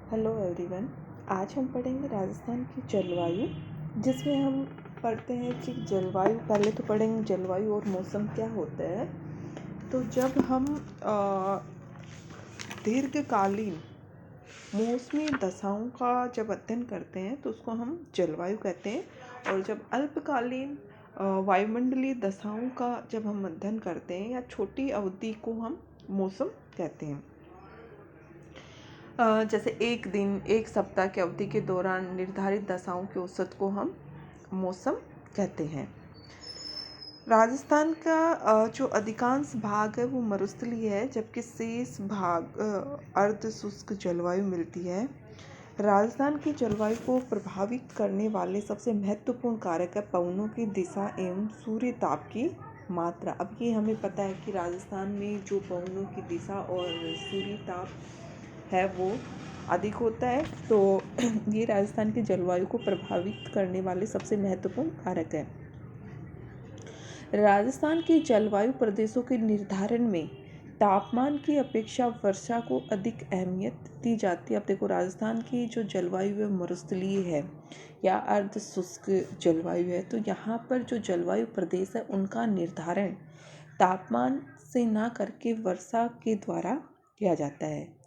Hello everyone. आज हम पढ़ेंगे राजस्थान की जलवायु, जिसमें हम पढ़ते हैं कि जलवायु, पहले तो पढ़ेंगे जलवायु और मौसम क्या होता है। तो जब हम दीर्घकालीन मौसमी दशाओं का जब अध्ययन करते हैं तो उसको हम जलवायु कहते हैं। और जब अल्पकालीन वायुमंडलीय दशाओं का जब हम अध्ययन करते हैं या छोटी अवधि को हम मौसम कहते हैं। जैसे एक दिन, एक सप्ताह की अवधि के दौरान निर्धारित दशाओं के औसत को हम मौसम कहते हैं। राजस्थान का जो अधिकांश भाग है वो मरुस्थलीय है, जबकि शेष भाग अर्ध शुष्क जलवायु मिलती है। राजस्थान की जलवायु को प्रभावित करने वाले सबसे महत्वपूर्ण कारक है पवनों की दिशा एवं सूर्य ताप की मात्रा। अब ये हमें पता है कि राजस्थान में जो पवनों की दिशा और सूर्य ताप है वो अधिक होता है, तो ये राजस्थान की जलवायु को प्रभावित करने वाले सबसे महत्वपूर्ण कारक है। राजस्थान की जलवायु प्रदेशों के निर्धारण में तापमान की अपेक्षा वर्षा को अधिक अहमियत दी जाती है। अब देखो, राजस्थान की जो जलवायु है मरुस्थलीय है या अर्ध शुष्क जलवायु है, तो यहाँ पर जो जलवायु प्रदेश है उनका निर्धारण तापमान से ना करके वर्षा के द्वारा किया जाता है।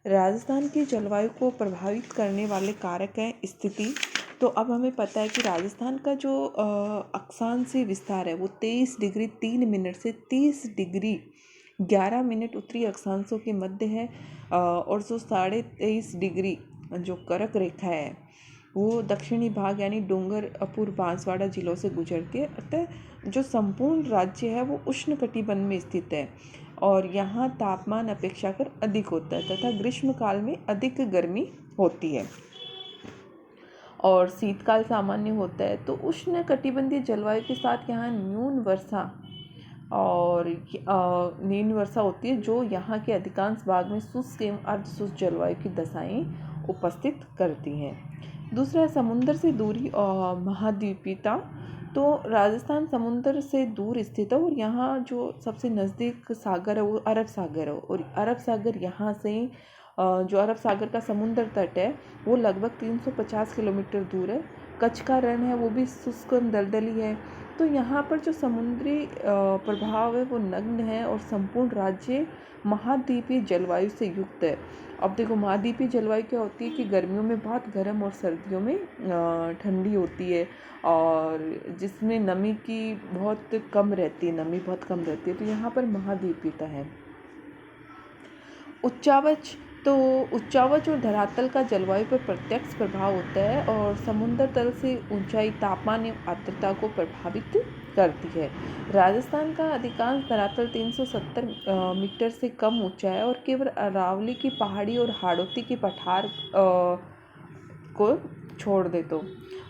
राजस्थान की जलवायु को प्रभावित करने वाले कारक हैं स्थिति। तो अब हमें पता है कि राजस्थान का जो अक्षांशीय विस्तार है वो 23 डिग्री 3 मिनट से 30 डिग्री 11 मिनट उत्तरी अक्षांशों के मध्य है, और जो 23.5 डिग्री जो कर्क रेखा है वो दक्षिणी भाग यानी डूंगरपुर बांसवाड़ा जिलों से गुजरती है। अतः जो संपूर्ण राज्य है वो उष्णकटिबंध में स्थित है और यहाँ तापमान अपेक्षाकृत अधिक होता है तथा ग्रीष्म काल में अधिक गर्मी होती है और शीतकाल सामान्य होता है। तो उष्णकटिबंधीय जलवायु के साथ यहाँ न्यून वर्षा होती है, जो यहाँ के अधिकांश भाग में शुष्क एवं अर्धशुष्क जलवायु की दशाएं उपस्थित करती हैं। दूसरा, समुद्र से दूरी और महाद्वीपीयता। तो राजस्थान समुद्र से दूर स्थित है और यहाँ जो सबसे नज़दीक सागर है वो अरब सागर है, और अरब सागर यहाँ से जो अरब सागर का समुद्र तट है वो लगभग 350 किलोमीटर दूर है। कच्छ का रण है वो भी शुष्क दलदली है। तो यहाँ पर जो समुद्री प्रभाव है वो नग्न है और संपूर्ण राज्य महाद्वीपीय जलवायु से युक्त है। अब देखो, महाद्वीपीय जलवायु क्या होती है कि गर्मियों में बहुत गर्म और सर्दियों में ठंडी होती है, और जिसमें नमी बहुत कम रहती है। तो यहाँ पर महाद्वीपीयता है। उच्चावच और धरातल का जलवायु पर प्रत्यक्ष प्रभाव होता है और समुद्र तल से ऊंचाई तापमान एवं आर्द्रता को प्रभावित करती है। राजस्थान का अधिकांश धरातल 370 मीटर से कम ऊंचा है और केवल अरावली की पहाड़ी और हाड़ौती की पठार को छोड़ दे तो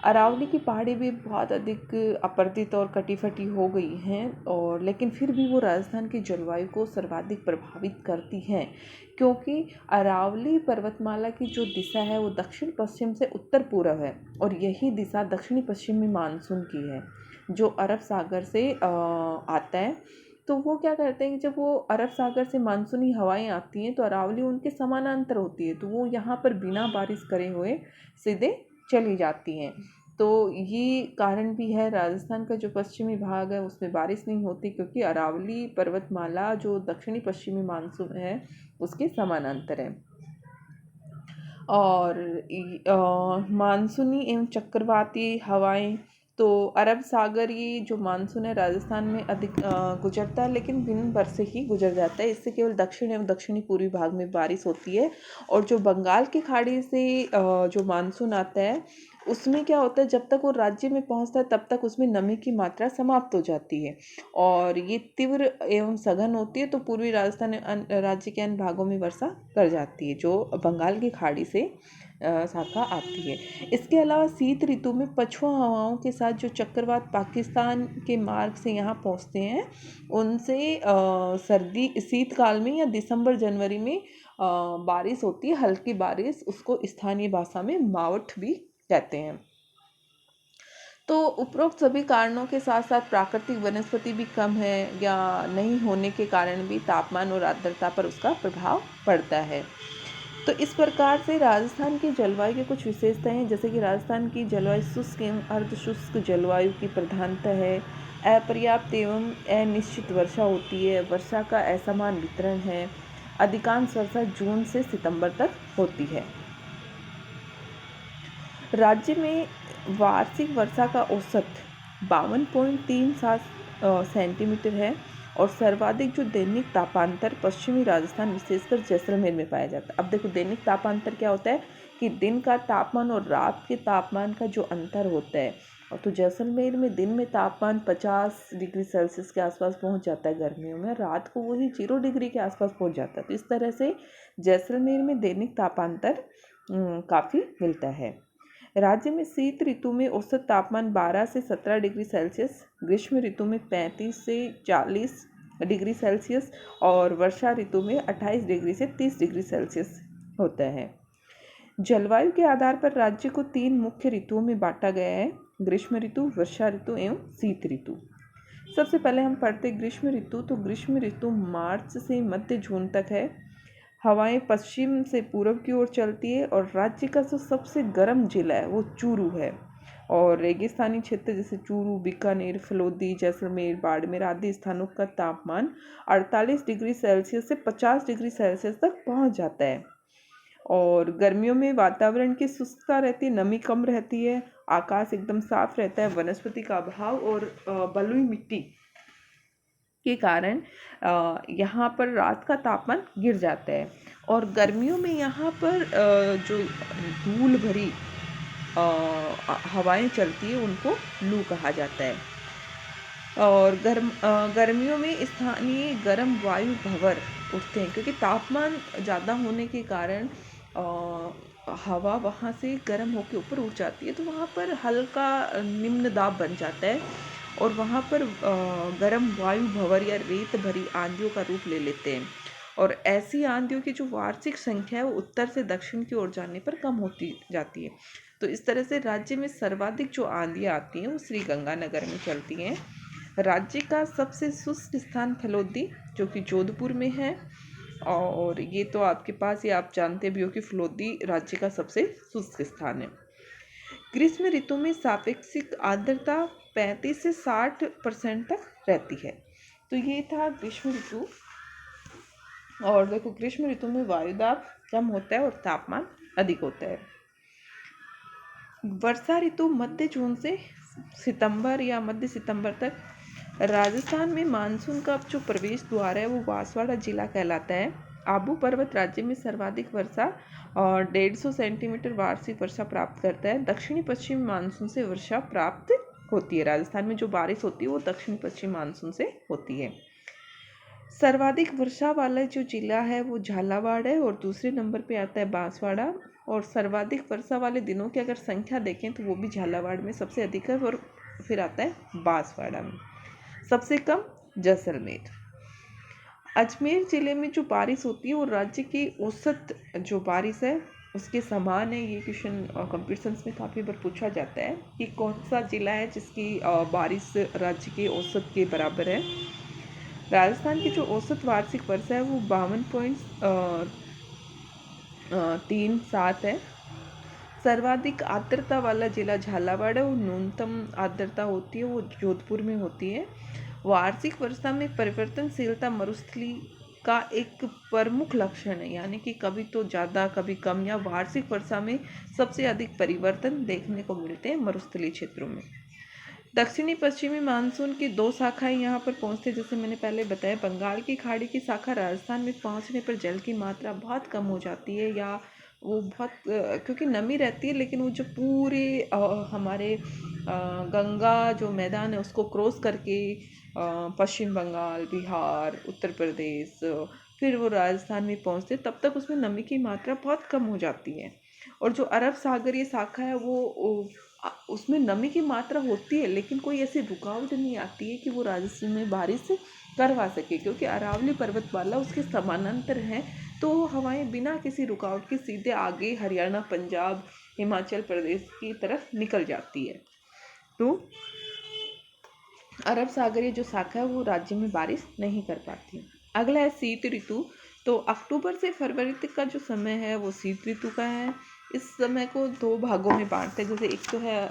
अरावली की पहाड़ी भी बहुत अधिक अपरदित और कटी-फटी हो गई हैं, और लेकिन फिर भी वो राजस्थान की जलवायु को सर्वाधिक प्रभावित करती हैं, क्योंकि अरावली पर्वतमाला की जो दिशा है वो दक्षिण पश्चिम से उत्तर पूर्व है और यही दिशा दक्षिणी पश्चिमी मानसून की है जो अरब सागर से आता है। तो वो क्या करते हैं कि जब वो अरब सागर से मानसूनी हवाएं आती हैं तो अरावली उनके समानांतर होती है, तो वो यहाँ पर बिना बारिश करे हुए सीधे चली जाती हैं। तो ये कारण भी है, राजस्थान का जो पश्चिमी भाग है उसमें बारिश नहीं होती क्योंकि अरावली पर्वतमाला जो दक्षिणी पश्चिमी मानसून है उसके समानांतर है। और मानसूनी एवं चक्रवाती हवाएं, तो अरब सागर ये जो मानसून है राजस्थान में अधिक गुजरता है, लेकिन दिन भर से ही गुजर जाता है। इससे केवल दक्षिण एवं दक्षिणी पूर्वी भाग में बारिश होती है। और जो बंगाल की खाड़ी से जो मानसून आता है उसमें क्या होता है, जब तक वो राज्य में पहुंचता है तब तक उसमें नमी की मात्रा समाप्त हो जाती है और ये तीव्र एवं सघन होती है, तो पूर्वी राजस्थान राज्य के अन्य भागों में वर्षा कर जाती है जो बंगाल की खाड़ी से शाखा आती है। इसके अलावा शीत ऋतु में पछुआ हवाओं के साथ जो चक्रवात पाकिस्तान के मार्ग से यहाँ पहुँचते हैं उनसे शीतकाल में या दिसंबर जनवरी में बारिश होती है, हल्की बारिश, उसको स्थानीय भाषा में मावठ भी कहते हैं। तो उपरोक्त सभी कारणों के साथ साथ प्राकृतिक वनस्पति भी कम है या नहीं होने के कारण भी तापमान और आर्द्रता पर उसका प्रभाव पड़ता है। तो इस प्रकार से राजस्थान की जलवायु की कुछ विशेषताएं हैं, जैसे कि राजस्थान की जलवायु शुष्क एवं अर्धशुष्क जलवायु की प्रधानता है। अपर्याप्त एवं अनिश्चित वर्षा होती है। वर्षा का असमान वितरण है। अधिकांश वर्षा जून से सितंबर तक होती है। राज्य में वार्षिक वर्षा का औसत 52.37 सेंटीमीटर है और सर्वाधिक जो दैनिक तापांतर पश्चिमी राजस्थान विशेषकर जैसलमेर में पाया जाता है। अब देखो दैनिक तापांतर क्या होता है कि दिन का तापमान और रात के तापमान का जो अंतर होता है। और तो जैसलमेर में दिन में तापमान 50 डिग्री सेल्सियस के आसपास पहुंच जाता है गर्मियों में, रात को वही 0 डिग्री के आसपास पहुंच जाता है। तो इस तरह से जैसलमेर में दैनिक तापांतर काफ़ी मिलता है। राज्य में शीत ऋतु में औसत तापमान 12 से 17 डिग्री सेल्सियस, ग्रीष्म ऋतु में 35 से 40 डिग्री सेल्सियस और वर्षा ऋतु में 28 डिग्री से 30 डिग्री सेल्सियस होता है। जलवायु के आधार पर राज्य को 3 मुख्य ऋतुओं में बांटा गया है: ग्रीष्म ऋतु, वर्षा ऋतु एवं शीत ऋतु। सबसे पहले हम पढ़ते ग्रीष्म ऋतु। तो ग्रीष्म ऋतु मार्च से मध्य जून तक है। हवाएं पश्चिम से पूर्व की ओर चलती है और राज्य का जो सबसे गर्म जिला है वो चूरू है। और रेगिस्तानी क्षेत्र जैसे चूरू, बीकानेर, फलोदी, जैसलमेर, बाड़मेर आदि स्थानों का तापमान 48 डिग्री सेल्सियस से 50 डिग्री सेल्सियस तक पहुंच जाता है। और गर्मियों में वातावरण की शुष्कता रहती है, नमी कम रहती है, आकाश एकदम साफ रहता है। वनस्पति का अभाव और बलुई मिट्टी के कारण यहाँ पर रात का तापमान गिर जाता है। और गर्मियों में यहाँ पर जो धूल भरी हवाएं चलती है उनको लू कहा जाता है। और गर्मियों में स्थानीय गर्म वायु भंवर उठते हैं, क्योंकि तापमान ज़्यादा होने के कारण हवा वहाँ से गर्म होकर ऊपर उठ जाती है, तो वहाँ पर हल्का निम्न दाब बन जाता है और वहाँ पर गर्म वायु भंवर या रेत भरी आंधियों का रूप ले लेते हैं। और ऐसी आंधियों की जो वार्षिक संख्या है वो उत्तर से दक्षिण की ओर जाने पर कम होती जाती है। तो इस तरह से राज्य में सर्वाधिक जो आंधियाँ आती हैं वो श्री गंगानगर में चलती हैं। राज्य का सबसे शुष्क स्थान फलोदी जो कि जोधपुर में है। और ये तो आपके पास, ये आप जानते भी हो कि फलोदी राज्य का सबसे शुष्क स्थान है। ग्रीष्म ऋतु में सापेक्षिक आर्द्रता 35 से 60% तक रहती है। तो ये था ग्रीष्म ऋतु। और देखो ग्रीष्म ऋतु में वायुदाब कम होता है और तापमान अधिक होता है। वर्षा ऋतु मध्य जून से सितंबर या मध्य सितंबर तक। राजस्थान में मानसून का जो प्रवेश द्वार है वो बांसवाड़ा जिला कहलाता है। आबू पर्वत राज्य में सर्वाधिक वर्षा और 150 सेंटीमीटर वार्षिक वर्षा प्राप्त करता है। दक्षिणी पश्चिम मानसून से वर्षा प्राप्त होती है। राजस्थान में जो बारिश होती है वो दक्षिणी पश्चिम मानसून से होती है। सर्वाधिक वर्षा वाला जो जिला है वो झालावाड़ है और दूसरे नंबर पे आता है बांसवाड़ा। और सर्वाधिक वर्षा वाले दिनों की अगर संख्या देखें तो वो भी झालावाड़ में सबसे अधिक है और फिर आता है बांसवाड़ा में। सबसे कम जैसलमेर। अजमेर ज़िले में जो बारिश होती है वो राज्य की औसत जो बारिश है उसके समान है। ये क्वेश्चन कॉम्पिटिशन्स में काफ़ी बार पूछा जाता है कि कौन सा ज़िला है जिसकी बारिश राज्य के औसत के बराबर है। राजस्थान की जो औसत वार्षिक वर्षा है वो 52.37 है। सर्वाधिक आर्द्रता वाला जिला झालावाड़ है और न्यूनतम आर्द्रता होती है वो जोधपुर में होती है। वार्षिक वर्षा में परिवर्तनशीलता मरुस्थली का एक प्रमुख लक्षण है, यानी कि कभी तो ज़्यादा कभी कम, या वार्षिक वर्षा में सबसे अधिक परिवर्तन देखने को मिलते हैं मरुस्थलीय क्षेत्रों में। दक्षिणी पश्चिमी मानसून की 2 शाखाएं यहाँ पर पहुँचते हैं। जैसे मैंने पहले बताया, बंगाल की खाड़ी की शाखा राजस्थान में पहुँचने पर जल की मात्रा बहुत कम हो जाती है, या वो बहुत क्योंकि नमी रहती है, लेकिन वो जो पूरे हमारे गंगा जो मैदान है उसको क्रॉस करके पश्चिम बंगाल, बिहार, उत्तर प्रदेश, फिर वो राजस्थान में पहुँचते, तब तक उसमें नमी की मात्रा बहुत कम हो जाती है। और जो अरब सागरीय शाखा है वो उसमें नमी की मात्रा होती है, लेकिन कोई ऐसी रुकावट नहीं आती है कि वो राजस्थान में बारिश करवा सके, क्योंकि अरावली पर्वतमाला उसके समानांतर हैं। तो हवाएं बिना किसी रुकावट के सीधे आगे हरियाणा, पंजाब, हिमाचल प्रदेश की तरफ निकल जाती है। तो अरब सागरीय जो शाखा है वो राज्य में बारिश नहीं कर पाती। अगला है शीत ऋतु। तो अक्टूबर से फरवरी तक का जो समय है वो शीत ऋतु का है। इस समय को दो भागों में बांटते हैं। जैसे एक तो है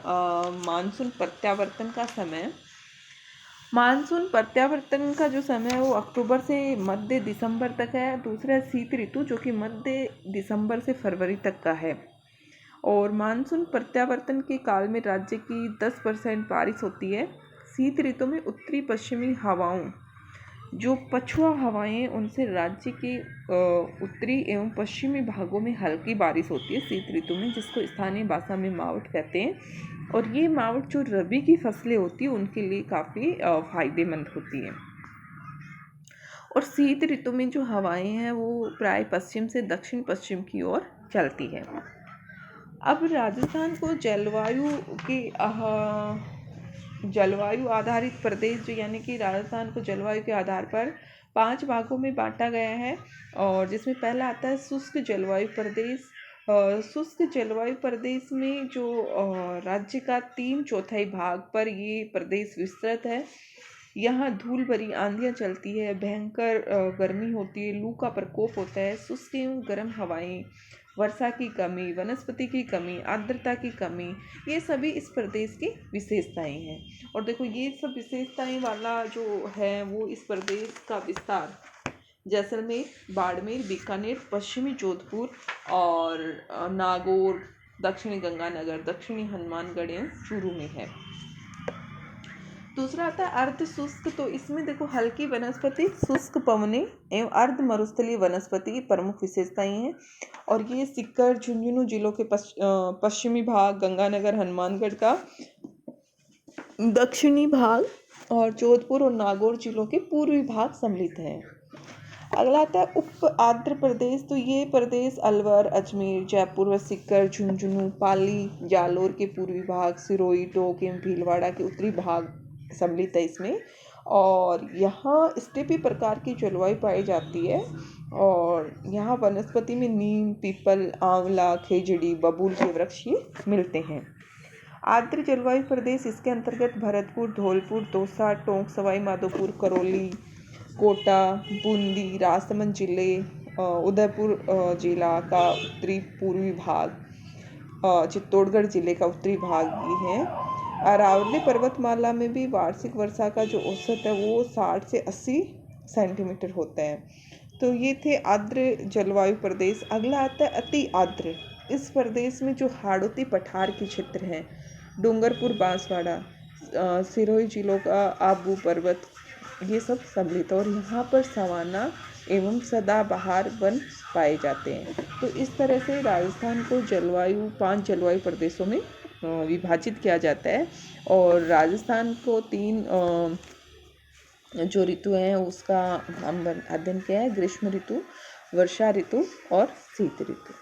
मानसून प्रत्यावर्तन का समय। मानसून प्रत्यावर्तन का जो समय है वो अक्टूबर से मध्य दिसंबर तक है। दूसरा है शीत ऋतु जो कि मध्य दिसंबर से फरवरी तक का है। और मानसून प्रत्यावर्तन के काल में राज्य की 10% बारिश होती है। शीत ऋतु में उत्तरी पश्चिमी हवाओं जो पछुआ हवाएं उनसे राज्य के उत्तरी एवं पश्चिमी भागों में हल्की बारिश होती है शीत ऋतु में, जिसको स्थानीय भाषा में मावठ कहते हैं। और ये मावठ जो रबी की फसलें होती है उनके लिए काफ़ी फायदेमंद होती है। और शीत ऋतु में जो हवाएं हैं वो प्राय पश्चिम से दक्षिण पश्चिम की ओर चलती है। अब राजस्थान को जलवायु आधारित प्रदेश जो यानी कि राजस्थान को जलवायु के आधार पर 5 भागों में बांटा गया है। और जिसमें पहला आता है शुष्क जलवायु प्रदेश। शुष्क जलवायु प्रदेश में जो राज्य का 3/4 भाग पर ये प्रदेश विस्तृत है। यहाँ धूल भरी आंधियाँ चलती है, भयंकर गर्मी होती है, लू का प्रकोप होता है, शुष्क एवं गर्म हवाएं, वर्षा की कमी, वनस्पति की कमी, आर्द्रता की कमी, ये सभी इस प्रदेश की विशेषताएं हैं। और देखो ये सब विशेषताएं वाला जो है वो इस प्रदेश का विस्तार जैसलमेर, बाड़मेर, बीकानेर, पश्चिमी जोधपुर और नागौर, दक्षिणी गंगानगर, दक्षिणी हनुमानगढ़ एवं चूरू में है। दूसरा आता है अर्ध शुष्क। तो इसमें देखो हल्की वनस्पति, शुष्क पवने एवं अर्ध मरुस्थलीय वनस्पति की प्रमुख विशेषताएं हैं। और ये सीकर, झुंझुनू जिलों के पश्चिमी भाग, गंगानगर, हनुमानगढ़ का दक्षिणी भाग और जोधपुर और नागौर जिलों के पूर्वी भाग सम्मिलित हैं। अगला आता है उप आर्द्र प्रदेश। तो ये प्रदेश अलवर, अजमेर, जयपुर व सीकर, झुंझुनू, पाली, जालोर के पूर्वी भाग, सिरोही, टोंक एवं भीलवाड़ा के उत्तरी भाग सम्मिलित है इसमें। और यहाँ स्टेपी प्रकार की जलवायु पाई जाती है। और यहाँ वनस्पति में नीम, पीपल, आंवला, खेजड़ी, बबूल के वृक्ष ये मिलते हैं। आर्द्र जलवायु प्रदेश इसके अंतर्गत भरतपुर, धौलपुर, दौसा, टोंक, सवाई माधोपुर, करौली, कोटा, बूंदी, राजसमंद जिले, उदयपुर जिला का उत्तरी पूर्वी भाग, चित्तौड़गढ़ जिले का उत्तरी भाग भी है। अरावली पर्वतमाला में भी वार्षिक वर्षा का जो औसत है वो 60 से 80 सेंटीमीटर होता है। तो ये थे आर्द्र जलवायु प्रदेश। अगला आता है अति आर्द्र। इस प्रदेश में जो हाड़ौती पठार के क्षेत्र हैं, डूंगरपुर, बांसवाड़ा, सिरोही जिलों का आबू पर्वत, ये सब सम्मिलित है। और यहाँ पर सवाना एवं सदाबहार वन पाए जाते हैं। तो इस तरह से राजस्थान को 5 जलवायु प्रदेशों में विभाजित किया जाता है। और राजस्थान को 3 जो ऋतु हैं उसका हम अध्ययन किया है, ग्रीष्म ऋतु, वर्षा ऋतु और शीत ऋतु।